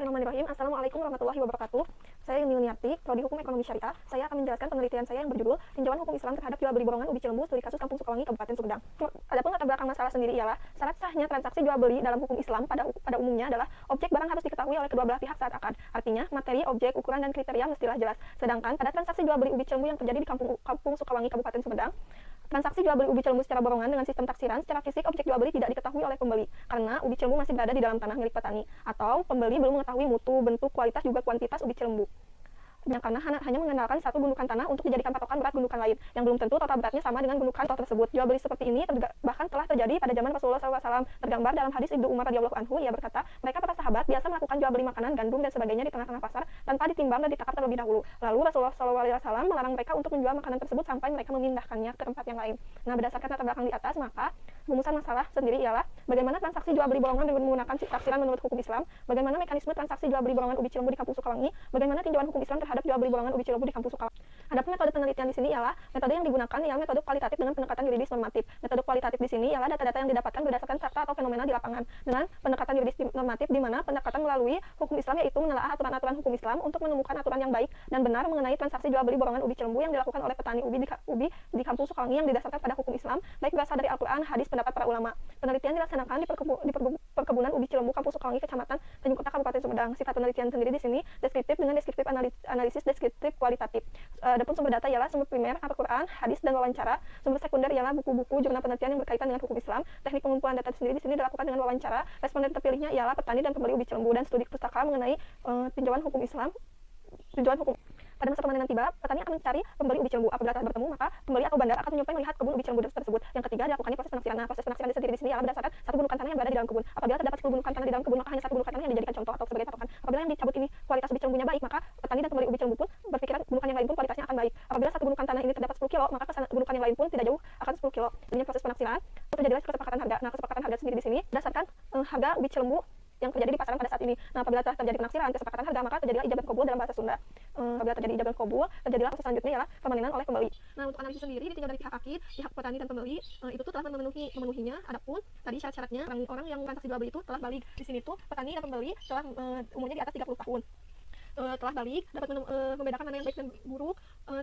Bismillahirrahmanirrahim. Assalamualaikum warahmatullahi wabarakatuh. Saya Yuniarti, Prodi Hukum Ekonomi Syariah. Saya akan menjelaskan penelitian saya yang berjudul Tinjauan Hukum Islam terhadap jual beli borongan ubi Cilembu studi kasus Kampung Sukawangi Kabupaten Sumedang. Adapun latar belakang masalah sendiri ialah syarat sahnya transaksi jual beli dalam hukum Islam pada umumnya adalah objek barang harus diketahui oleh kedua belah pihak saat akad. Artinya, materi, objek, ukuran dan kriteria mestilah jelas. Sedangkan pada transaksi jual beli ubi Cilembu yang terjadi di Kampung Sukawangi Kabupaten Sumedang, transaksi jual beli ubi Cilembu secara borongan dengan sistem taksiran secara fisik objek jual beli tidak diketahui oleh pembeli karena ubi Cilembu masih berada di dalam tanah milik petani atau pembeli belum mengetahui mutu, bentuk, kualitas juga kuantitas ubi Cilembu. Karena hanya mengandalkan satu gundukan tanah untuk dijadikan patokan berat gundukan lain yang belum tentu total beratnya sama dengan gundukan tersebut. Jual beli seperti ini bahkan telah terjadi pada zaman Rasulullah SAW. Tergambar dalam hadis Ibnu Umar radhiyallahu anhu, ia berkata, mereka para sahabat biasa melakukan jual beli makanan, gandum dan sebagainya di tengah-tengah pasar tanpa ditimbang dan ditakar terlebih dahulu. Lalu Rasulullah SAW melarang mereka untuk menjual makanan tersebut sampai mereka memindahkannya ke tempat yang lain. Nah, berdasarkan latar belakang di atas, maka rumusan masalah sendiri ialah bagaimana transaksi jual beli borongan dengan menggunakan taksiran menurut hukum Islam, bagaimana mekanisme transaksi jual beli borongan ubi Cilembu di Kampung Sukawangi, bagaimana tinjauan hukum Islam terhadap jual beli borongan ubi Cilembu di Kampung Sukawangi. Adapun metode penelitian di sini ialah metode yang digunakan ialah metode kualitatif dengan pendekatan yuridis normatif. Metode kualitatif di sini ialah data-data yang didapatkan berdasarkan fakta atau fenomena di lapangan dengan pendekatan yuridis normatif di mana pendekatan melalui hukum Islam yaitu menelaah aturan-aturan hukum Islam untuk menemukan aturan yang baik dan benar mengenai transaksi jual beli borongan ubi Cilembu yang dilakukan oleh petani ubi di Kampung Sukawangi yang didasarkan pada hukum Islam baik berasal dari Al-Quran, hadis, pendapat para ulama. Penelitian dilaksanakan di perkebunan ubi Cilembu Kampung Sukawangi Kecamatan Tanjung Kota Kabupaten Sumedang. Sifat penelitian sendiri di sini deskriptif dengan deskriptif analisis deskriptif kualitatif. Adapun sumber data ialah sumber primer Al-Quran, hadis dan wawancara. Sumber sekunder ialah buku-buku jurnal penelitian yang berkaitan dengan hukum Islam. Teknik pengumpulan data sendiri di sini dilakukan dengan wawancara. Responden terpilihnya ialah petani dan pembeli ubi Cilembu dan studi pustaka mengenai tinjauan hukum Islam. Pada masa pemanenan tiba, petani akan mencari pembeli ubi Cilembu. Apabila telah bertemu, maka pembeli atau bandar akan menyuplai melihat kebun ubi Cilembu tersebut. Yang ketiga, dilakukannya proses penaksiran. Nah, proses penaksiran sendiri di sini ialah berdasarkan satu gundukan tanah yang berada di dalam kebun. Apabila terdapat 10 gundukan tanah di dalam kebun, maka hanya satu gundukan tanah yang dijadikan contoh atau sebagai patokan. Apabila yang dicabut ini kualitas ubi Cilembunya baik, maka petani dan pembeli ubi Cilembu pun berpikiran gundukan yang lain pun kualitasnya akan baik. Apabila satu gundukan tanah ini terdapat 10 kilo, maka gundukan yang lain pun tidak jauh akan 10 kilo. Dengan proses penaksiran, terjadilah kesepakatan harga. Nah, kesepakatan harga sendiri di sini berdasarkan harga ubi Cilembu yang terjadi di pasaran pada saat ini. Nah, apabila telah terjadi penaksiran kesepakatan harga, maka terjadilah ijab kabul dalam bahasa Sunda. Apabila terjadi ijab kabul, terjadilah proses selanjutnya ialah pemanenan oleh pembeli. Nah, untuk analisis sendiri ditinjau dari pihak akid, pihak petani dan pembeli itu tuh telah memenuhinya. Adapun tadi syarat-syaratnya orang yang transaksi jual beli itu telah balik. Di sini tuh petani dan pembeli telah umurnya di atas 30 tahun. Telah balik, dapat membedakan mana yang baik dan buruk,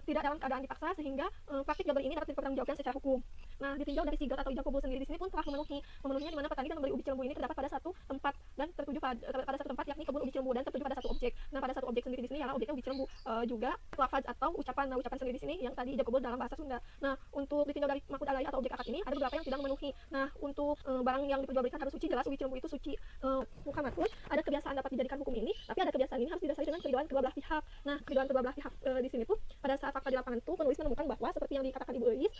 tidak dalam keadaan dipaksa sehingga praktik jual beli ini dapat dipertanggungjawabkan secara hukum. Nah, ditinjau dari sigot atau ijab kabul sendiri di sini pun telah memenuhinya di mana petani dan pembeli ubi Cilembu ini terdapat pada satu tempat dan tertuju pada satu tempat yakni kebun ubi Cilembu dan tertuju pada satu objek. Nah, pada satu objek sendiri di sini ialah objeknya ubi Cilembu, juga lafaz atau ucapan. Nah, ucapan sendiri di sini yang tadi ijab kabul dalam bahasa Sunda. Nah, untuk ditinjau dari mahkut alai atau objek akad ini ada beberapa yang tidak memenuhi. Nah, untuk barang yang diperjualbelikan harus suci, jelas ubi Cilembu itu suci. Muhammad pun ada kebiasaan dapat dijadikan hukum ini, tapi ada kebiasaan ini harus didasari dengan keriduan kedua belah pihak. Nah, keriduan kedua belah pihak di sini tuh pada saat fakta di lapangan tuh penulis menemukan bahwa seperti yang dikatakan Ibu Eis,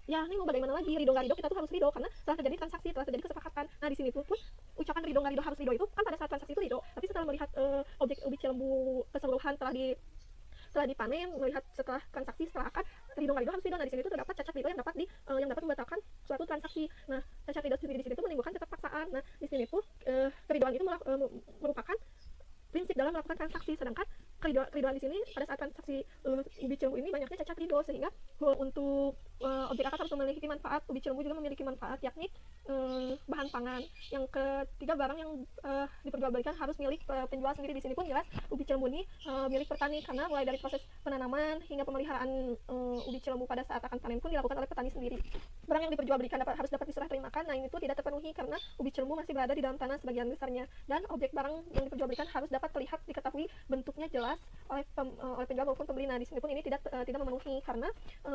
ya ini mau bagaimana lagi, ridho nggak ridho kita tuh harus ridho karena telah terjadi transaksi, telah terjadi kesepakatan. Nah, di sini tuh pun ucapan ridho nggak ridho harus ridho itu kan pada saat transaksi itu ridho, tapi setelah melihat objek ubi Cilembu keseluruhan telah dipanen, melihat setelah transaksi, setelah akad, ridho nggak ridho harus ridho. Nah, di sini tuh terdapat cacat ridho yang dapat membatalkan suatu transaksi. Nah, cacat ridho sendiri di sini tuh menimbulkan keterpaksaan. Nah, di sini tuh keridoan itu merupakan prinsip dalam melakukan transaksi, sedangkan keridoan di sini pada saat transaksi ubi Cilembu ini banyaknya cacat ridho sehingga untuk objek akad harus memiliki manfaat. Ubi Cilembu juga memiliki manfaat yakni bahan pangan. Yang ketiga, barang yang diperjualbelikan harus milik penjual sendiri. Di sini pun jelas ubi Cilembu ini milik petani karena mulai dari proses penanaman hingga pemeliharaan ubi Cilembu pada saat akan panen pun dilakukan oleh petani sendiri. Barang yang diperjualbelikan harus dapat diserah terimakan. Nah, ini tuh tidak terpenuhi karena ubi Cilembu masih berada di dalam tanah sebagian besarnya dan objek barang yang diperjualbelikan harus dapat terlihat, diketahui bentuknya jelas oleh penjual maupun pembeli. Nah, di sini pun ini tidak memenuhi karena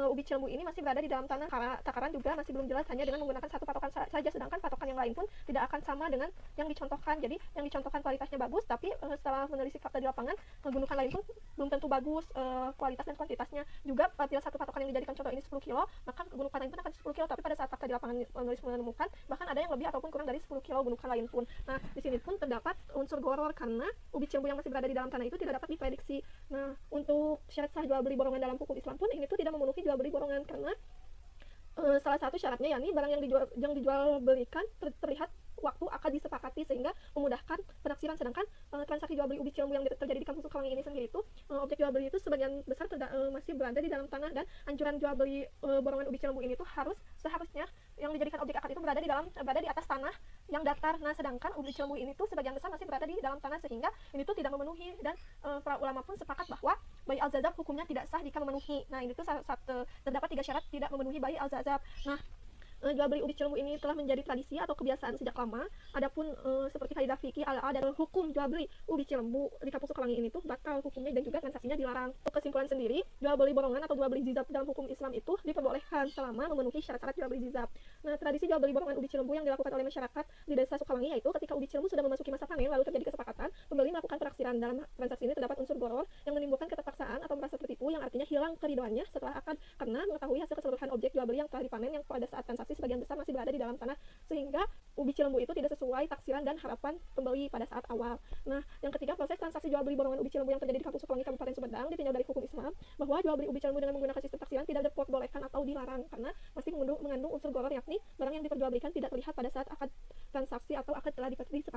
ubi Cilembu ini masih berada di dalam tanah. Takaran juga masih belum jelas, hanya dengan menggunakan satu patokan saja, sedangkan patokan yang lain pun tidak akan sama dengan yang dicontohkan. Jadi yang dicontohkan kualitasnya bagus, tapi setelah menelisik fakta di lapangan, gundukan lain pun belum tentu bagus kualitas dan kuantitasnya. Juga bila satu patokan yang dijadikan contoh ini 10 kilo, maka gundukan lain pun akan 10 kilo, tapi pada saat fakta di lapangan penulis menemukan bahkan ada yang lebih ataupun kurang dari 10 kilo gundukan lain pun. Nah, di sini pun terdapat unsur goror karena ubi Cilembu yang masih berada di dalam tanah itu tidak dapat diprediksi. Nah, untuk syarat sah jual beli borongan dalam hukum Islam pun ini tuh tidak memenuhi jual beli borongan karena salah satu syaratnya yakni barang yang dijual belikan terlihat waktu akad disepakati sehingga memudahkan penaksiran, sedangkan transaksi jual beli ubi Cilembu yang terjadi di Kampung Sukawangi ini sendiri itu objek jual beli itu sebagian besar masih berada di dalam tanah dan anjuran jual beli borongan ubi Cilembu ini tuh seharusnya yang dijadikan objek akad itu berada di atas tanah yang datar. Nah, sedangkan ubi Cilembu ini tuh sebagian besar masih berada di dalam tanah, sehingga ini tuh tidak memenuhi, dan para ulama pun sepakat bahwa bayi al-zazab hukumnya tidak sah jika memenuhi. Nah, ini tuh terdapat 3 syarat tidak memenuhi bayi al-zazab. Nah, jual beli ubi Cilembu ini telah menjadi tradisi atau kebiasaan sejak lama. Adapun seperti kaidah fikih ada hukum jual beli ubi Cilembu di Kampung Sukawangi ini tuh batal hukumnya, dan juga transaksinya dilarang. Untuk kesimpulan sendiri, jual beli borongan atau jual beli jizab dalam hukum Islam itu diperbolehkan selama memenuhi syarat-syarat jual beli jizab. Nah, tradisi jual beli borongan ubi Cilembu yang dilakukan oleh masyarakat di desa Sukawangi yaitu ketika ubi Cilembu sudah memasuki masa panen, lalu terjadi kesepakatan pembeli melakukan penaksiran. Dalam transaksi ini terdapat unsur boror yang menimbulkan keterpaksaan atau merasa tertipu, yang artinya hilang keridoannya setelah akad karena mengetahui hasil keseluruhan objek jual beli yang telah dipanen, yang pada saat transaksi sebagian besar masih berada di dalam tanah, sehingga ubi Cilembu itu tidak sesuai taksiran dan harapan pembeli pada saat awal. Nah, yang ketiga, proses transaksi jual beli borongan ubi Cilembu yang terjadi di Kampung Sukawangi Kabupaten Sumedang ditinjau dari hukum Islam bahwa jual beli ubi Cilembu dengan menggunakan sistem taksiran tidak diperbolehkan atau dilarang karena masih mengandung unsur goror, yakni barang yang diperjualbelikan tidak terlihat pada saat akad transaksi atau akad telah disepakati.